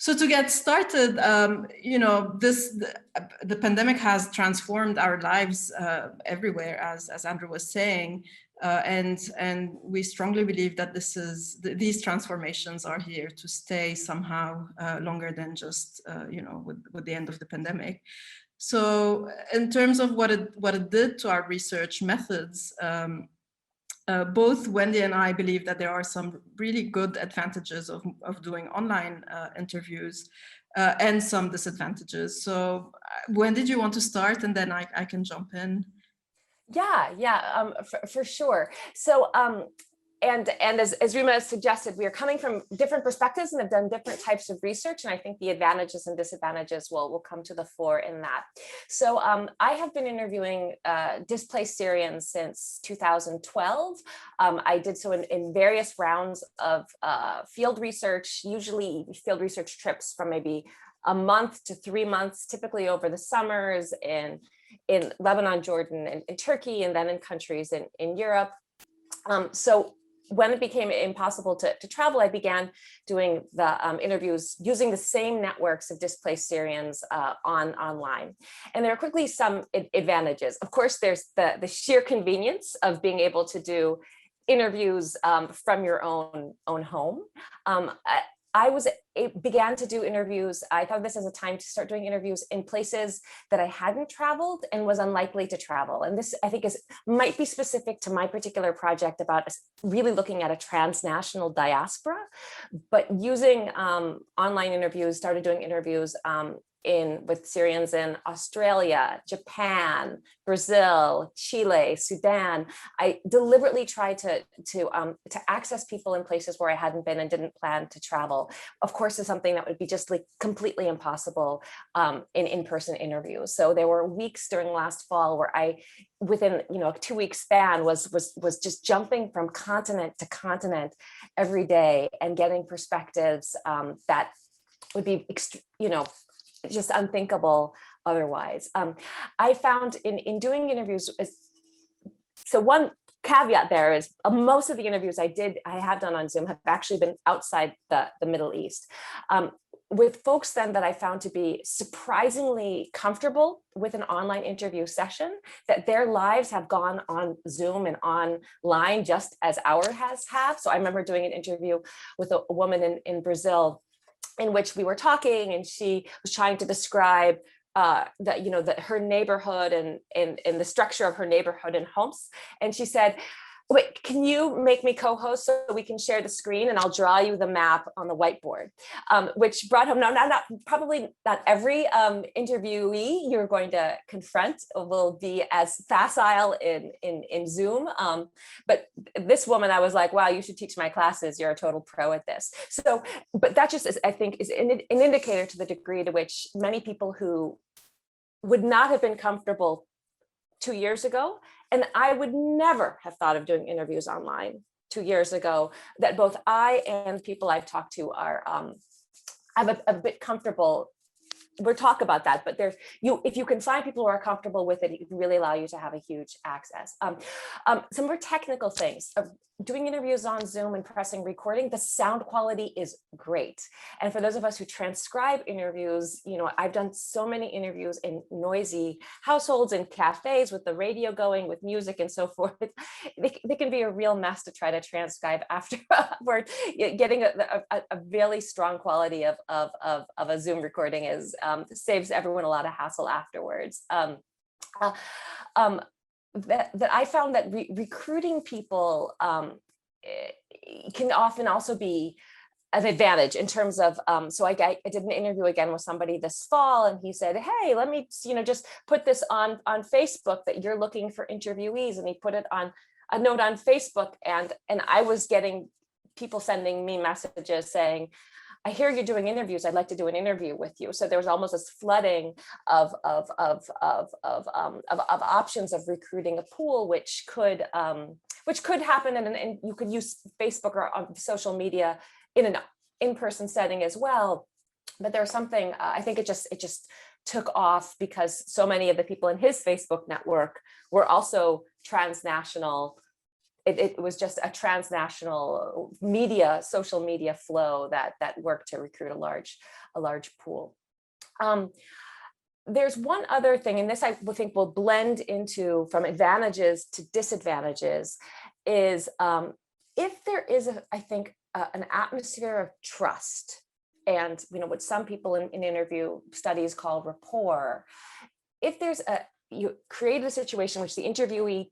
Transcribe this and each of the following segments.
So to get started, the pandemic has transformed our lives everywhere, as Andrew was saying, and we strongly believe that these transformations are here to stay somehow longer than just with the end of the pandemic. So in terms of what it did to our research methods, both Wendy and I believe that there are some really good advantages of doing online interviews and some disadvantages. So Wendy, do you want to start, and then I can jump in? Yeah, for sure. So, and as Rima suggested, we are coming from different perspectives and have done different types of research. And I think the advantages and disadvantages will come to the fore in that. So I have been interviewing displaced Syrians since 2012. I did so in various rounds of field research, usually field research trips from maybe a month to 3 months, typically over the summers in Lebanon, Jordan, and in Turkey, and then in countries in Europe. So when it became impossible to travel, I began doing the interviews using the same networks of displaced Syrians online. And there are quickly some advantages. Of course, there's the sheer convenience of being able to do interviews from your own home. I began to do interviews. I thought this as a time to start doing interviews in places that I hadn't traveled and was unlikely to travel. And this, I think, might be specific to my particular project about really looking at a transnational diaspora, but using online interviews, started doing interviews with Syrians in Australia, Japan, Brazil, Chile, Sudan. I deliberately tried to access people in places where I hadn't been and didn't plan to travel. Of course, it's something that would be just like completely impossible in in-person interviews. So there were weeks during last fall where I, within a 2-week span, was just jumping from continent to continent every day and getting perspectives that would be just unthinkable otherwise. I found in doing interviews, so one caveat there is most of the interviews I have done on Zoom have actually been outside the Middle East. With folks then that I found to be surprisingly comfortable with an online interview session, that their lives have gone on Zoom and online just as ours have. So I remember doing an interview with a woman in Brazil, in which we were talking, and she was trying to describe that her neighborhood and the structure of her neighborhood and homes. And she said, "Wait, can you make me co-host so we can share the screen and I'll draw you the map on the whiteboard?" Which brought home, probably not every interviewee you're going to confront will be as facile in Zoom. But this woman, I was like, wow, you should teach my classes. You're a total pro at this. So, but that just is, I think, is an indicator to the degree to which many people who would not have been comfortable 2 years ago, and I would never have thought of doing interviews online 2 years ago, that both I and people I've talked to are, I'm a bit comfortable. We'll talk about that, but if you can find people who are comfortable with it, it can really allow you to have a huge access. Some more technical things. Doing interviews on Zoom and pressing recording, the sound quality is great. And for those of us who transcribe interviews, I've done so many interviews in noisy households and cafes with the radio going, with music and so forth. They can be a real mess to try to transcribe afterward. Getting a really strong quality of a Zoom recording saves everyone a lot of hassle afterwards. That I found that recruiting people can often also be an advantage in terms of, so I did an interview again with somebody this fall, and he said, "Hey, let me just put this on Facebook that you're looking for interviewees," and he put it on a note on Facebook, and I was getting people sending me messages saying, "I hear you're doing interviews. I'd like to do an interview with you." So there was almost this flooding of options of recruiting a pool, which could happen, and you could use Facebook or on social media in an in-person setting as well. But there's something, I think it just took off because so many of the people in his Facebook network were also transnational it was just a transnational media, social media flow that worked to recruit a large pool. There's one other thing, and this I think will blend into from advantages to disadvantages, is if there is, I think, an atmosphere of trust, and what some people in interview studies call rapport. If you create a situation in which the interviewee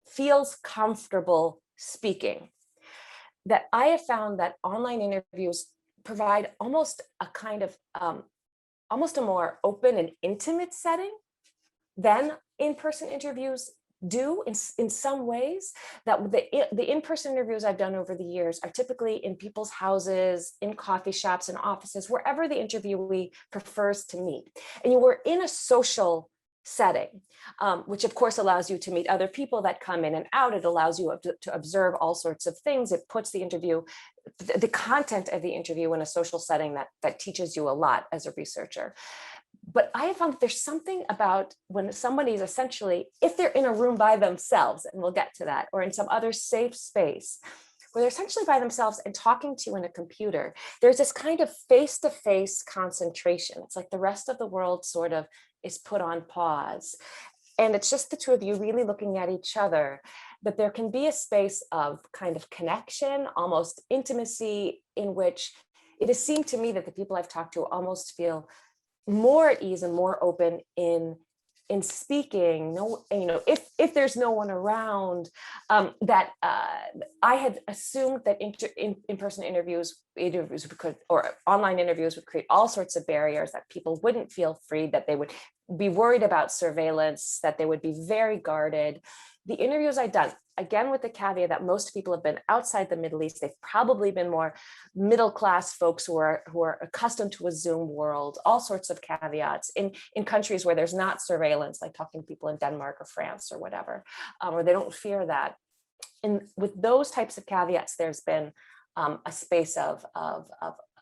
feels comfortable speaking, that I have found that online interviews provide almost a kind of almost a more open and intimate setting than in-person interviews do in some ways. That the in-person interviews I've done over the years are typically in people's houses, in coffee shops, in offices, wherever the interviewee prefers to meet. And you were in a social setting, which of course allows you to meet other people that come in and out. It allows you to observe all sorts of things. It puts the interview, the content of the interview in a social setting that teaches you a lot as a researcher. But I have found that there's something about when somebody's essentially, if they're in a room by themselves, and we'll get to that, or in some other safe space, where they're essentially by themselves and talking to you in a computer, there's this kind of face-to-face concentration. It's like the rest of the world sort of is put on pause. And it's just the two of you really looking at each other. But there can be a space of kind of connection, almost intimacy, in which it has seemed to me that the people I've talked to almost feel more at ease and more open in speaking. If there's no one around, that I had assumed that in-person interviews could, or online interviews would create all sorts of barriers, that people wouldn't feel free, that they would be worried about surveillance, that they would be very guarded. The interviews I've done, again, with the caveat that most people have been outside the Middle East, they've probably been more middle-class folks who are accustomed to a Zoom world, all sorts of caveats in countries where there's not surveillance, like talking to people in Denmark or France or whatever, or they don't fear that. And with those types of caveats, there's been a space of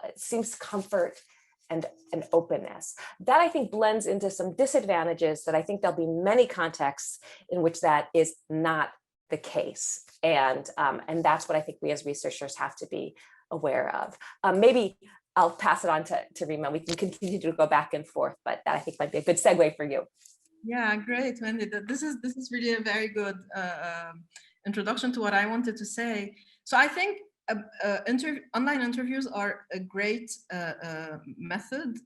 it seems, comfort and openness. That I think blends into some disadvantages that I think there'll be many contexts in which that is not the case. And that's what I think we as researchers have to be aware of. Maybe I'll pass it on to Rima. We can continue to go back and forth, but that I think might be a good segue for you. Yeah, great, Wendy. This is really a very good introduction to what I wanted to say. So I think online interviews are a great method.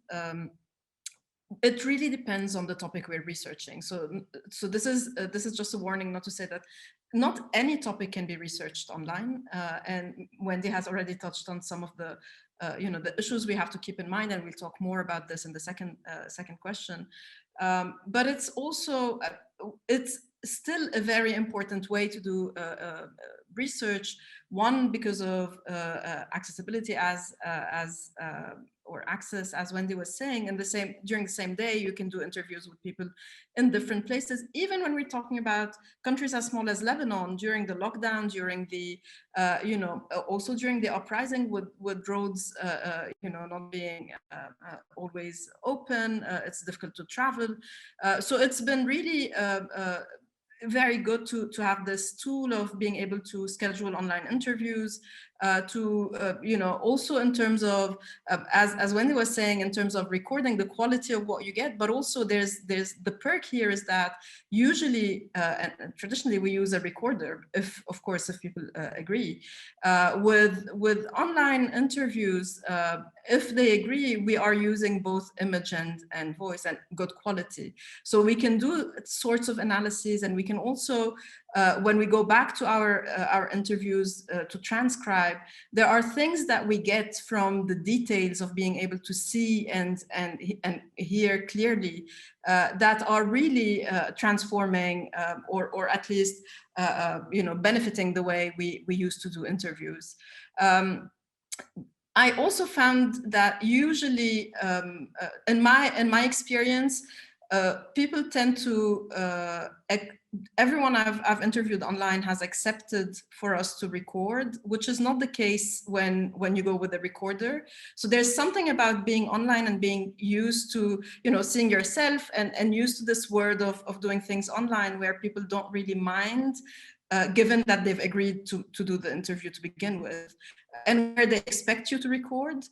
It really depends on the topic we're researching. So this is just a warning, not to say that not any topic can be researched online. And Wendy has already touched on some of the the issues we have to keep in mind, and we'll talk more about this in the second question. But it's also it's still a very important way to do research. One, because of accessibility or access, as Wendy was saying, and during the same day, you can do interviews with people in different places. Even when we're talking about countries as small as Lebanon, during the lockdown, during the also during the uprising, with roads not being always open, it's difficult to travel. So it's been really very good to have this tool of being able to schedule online interviews, also in terms of, as Wendy was saying, in terms of recording the quality of what you get, but also there's the perk here is that usually, and traditionally we use a recorder, if people agree. With online interviews, if they agree, we are using both image and voice and good quality. So we can do sorts of analyses, and we can also, when we go back to our interviews to transcribe, there are things that we get from the details of being able to see and hear clearly that are really transforming or at least benefiting the way we used to do interviews. I also found that usually in my experience, people tend to everyone I've interviewed online has accepted for us to record, which is not the case when you go with a recorder. So there's something about being online and being used to seeing yourself and used to this word of doing things online, where people don't really mind given that they've agreed to do the interview to begin with, and where they expect you to record.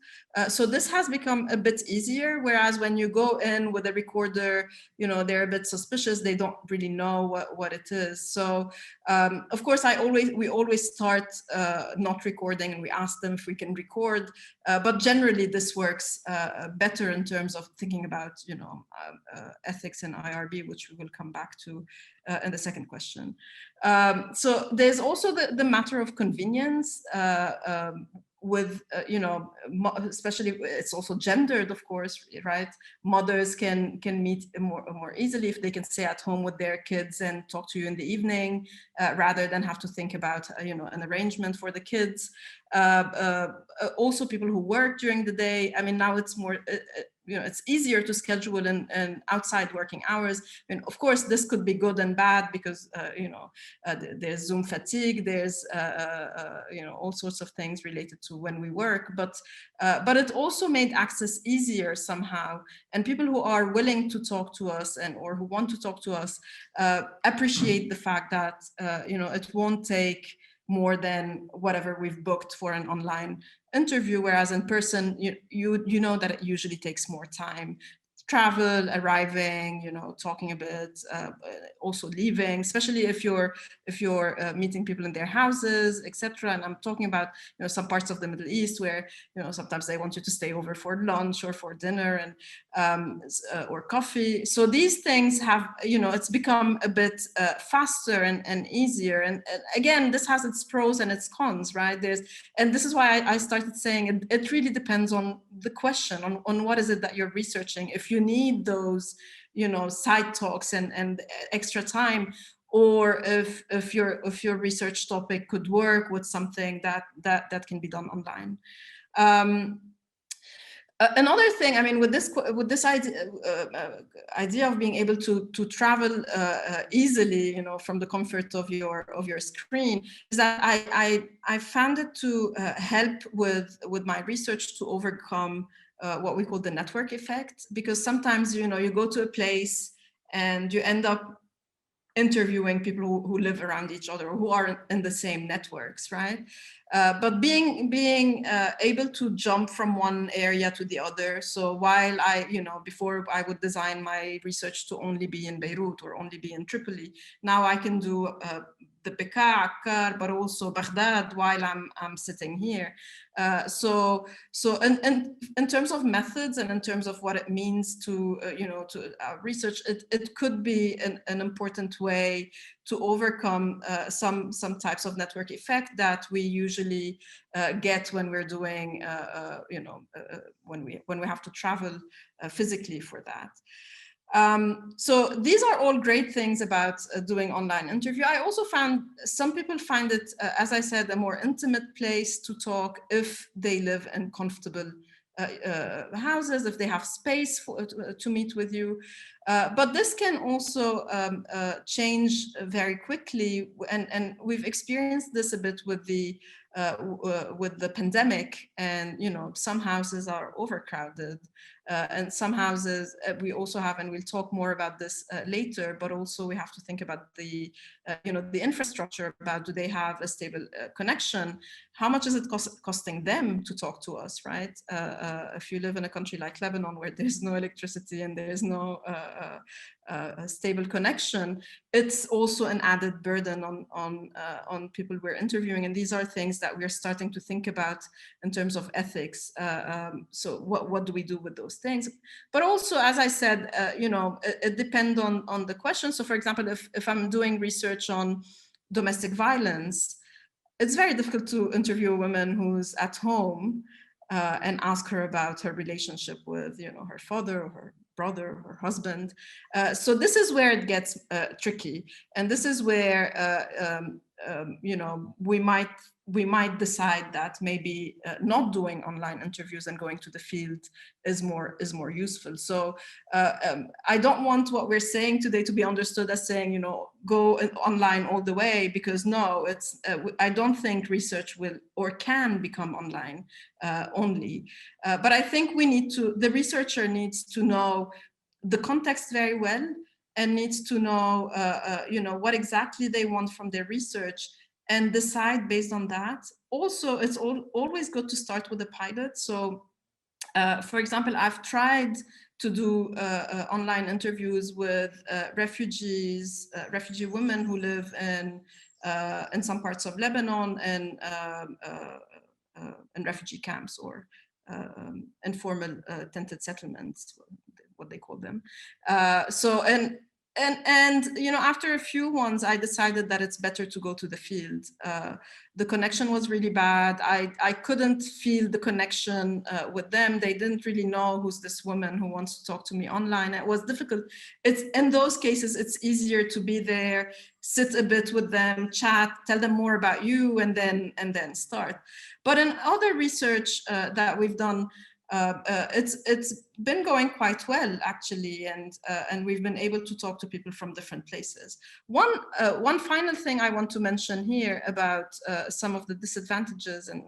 So this has become a bit easier, whereas when you go in with a recorder, you know, they're a bit suspicious, they don't really know what it is. So of course, we always start not recording, and we ask them if we can record, but generally this works better in terms of thinking about, you know, ethics in IRB, which we will come back to in the second question. So there's also the matter of convenience with, you know, especially it's also gendered, of course, right? Mothers can meet more easily if they can stay at home with their kids and talk to you in the evening, rather than have to think about, you know, an arrangement for the kids. Also people who work during the day, I mean, now it's more, you know, it's easier to schedule in outside working hours. And of course, this could be good and bad because, you know, there's Zoom fatigue, there's, you know, all sorts of things related to when we work, but it also made access easier somehow. And people who are willing to talk to us or who want to talk to us appreciate the fact that, you know, it won't take more than whatever we've booked for an online interview, whereas in person, you know that it usually takes more time. Travel, arriving, you know, talking a bit, also leaving, especially if you're meeting people in their houses, etc. And I'm talking about, you know, some parts of the Middle East where, you know, sometimes they want you to stay over for lunch or for dinner and or coffee. So these things have, you know, it's become a bit faster and easier. And again, this has its pros and its cons, right? And this is why I started saying it really depends on the question, on what is it that you're researching. If you need those, you know, side talks and extra time, or if your research topic could work with something that can be done online. Another thing, I mean, with this idea of being able to travel easily, you know, from the comfort of your screen, is that I found it to help with my research to overcome what we call the network effect, because sometimes, you know, you go to a place and you end up interviewing people who live around each other or who are in the same networks, right? But being able to jump from one area to the other. So while before I would design my research to only be in Beirut or only be in Tripoli, now I can do the Bekaa, Akkar, but also Baghdad while I'm sitting here. So in terms of methods and in terms of what it means to research, it could be an important way to overcome some types of network effect that we usually get when we're doing when we have to travel physically for that. So these are all great things about doing online interview. I also found some people find it, as I said, a more intimate place to talk if they live in comfortable houses, if they have space to meet with you. But this can also change very quickly, and we've experienced this a bit with the pandemic. And some houses are overcrowded, and some houses we also have, and we'll talk more about this later. But also we have to think about the the infrastructure. About, do they have a stable connection? How much is it costing them to talk to us, right? If you live in a country like Lebanon, where there's no electricity and there is no a stable connection, it's also an added burden on people we're interviewing. And these are things that we're starting to think about in terms of ethics. So what do we do with those things? But also, as I said, it depends on the question. So for example, if I'm doing research on domestic violence, it's very difficult to interview a woman who's at home and ask her about her relationship with her father or her brother or her husband. So this is where it gets tricky, and this is where we might decide that maybe not doing online interviews and going to the field is more useful. So I don't want what we're saying today to be understood as saying go online all the way, because no, it's I don't think research will or can become online only. But I think the researcher needs to know the context very well, and needs to know, what exactly they want from their research and decide based on that. Also, it's always good to start with a pilot. So, for example, I've tried to do online interviews with refugee women who live in some parts of Lebanon and in refugee camps or informal tented settlements, what they call them. And after a few ones, I decided that it's better to go to the field. The connection was really bad. I couldn't feel the connection with them. They didn't really know who's this woman who wants to talk to me online. It was difficult. It's in those cases, it's easier to be there, sit a bit with them, chat, tell them more about you, and then start. But in other research that we've done, it's been going quite well, actually, and we've been able to talk to people from different places. One final thing I want to mention here about some of the disadvantages, and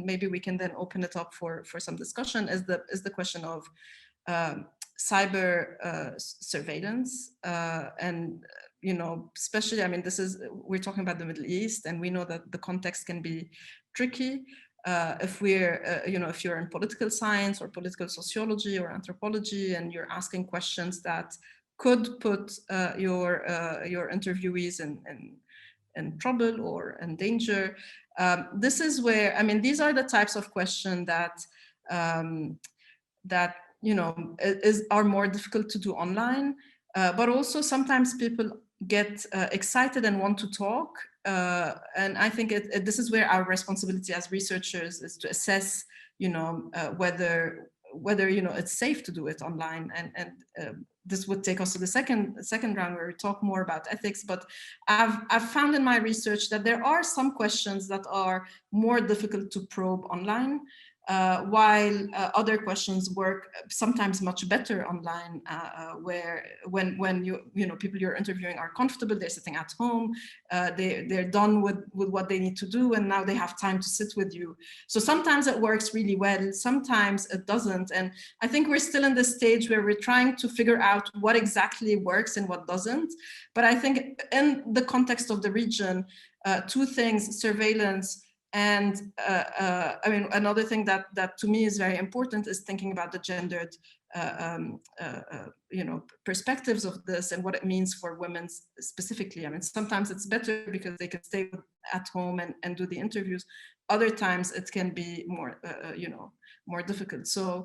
maybe we can then open it up for some discussion, is the question of cyber surveillance, and especially, I mean, we're talking about the Middle East, and we know that the context can be tricky. If you're in political science or political sociology or anthropology, and you're asking questions that could put your interviewees in trouble or in danger, this is where, I mean, these are the types of questions that are more difficult to do online, but also sometimes people get excited and want to talk. And I think this is where our responsibility as researchers is to assess, whether it's safe to do it online. And this would take us to the second round where we talk more about ethics. But I've found in my research that there are some questions that are more difficult to probe online, while other questions work sometimes much better online, where when people you're interviewing are comfortable, they're sitting at home, they're done with what they need to do, and now they have time to sit with you. So sometimes it works really well, sometimes it doesn't. And I think we're still in this stage where we're trying to figure out what exactly works and what doesn't. But I think in the context of the region, two things: surveillance. And I mean, another thing that to me is very important is thinking about the gendered, perspectives of this and what it means for women specifically. I mean, sometimes it's better because they can stay at home and do the interviews. Other times it can be more, more difficult. So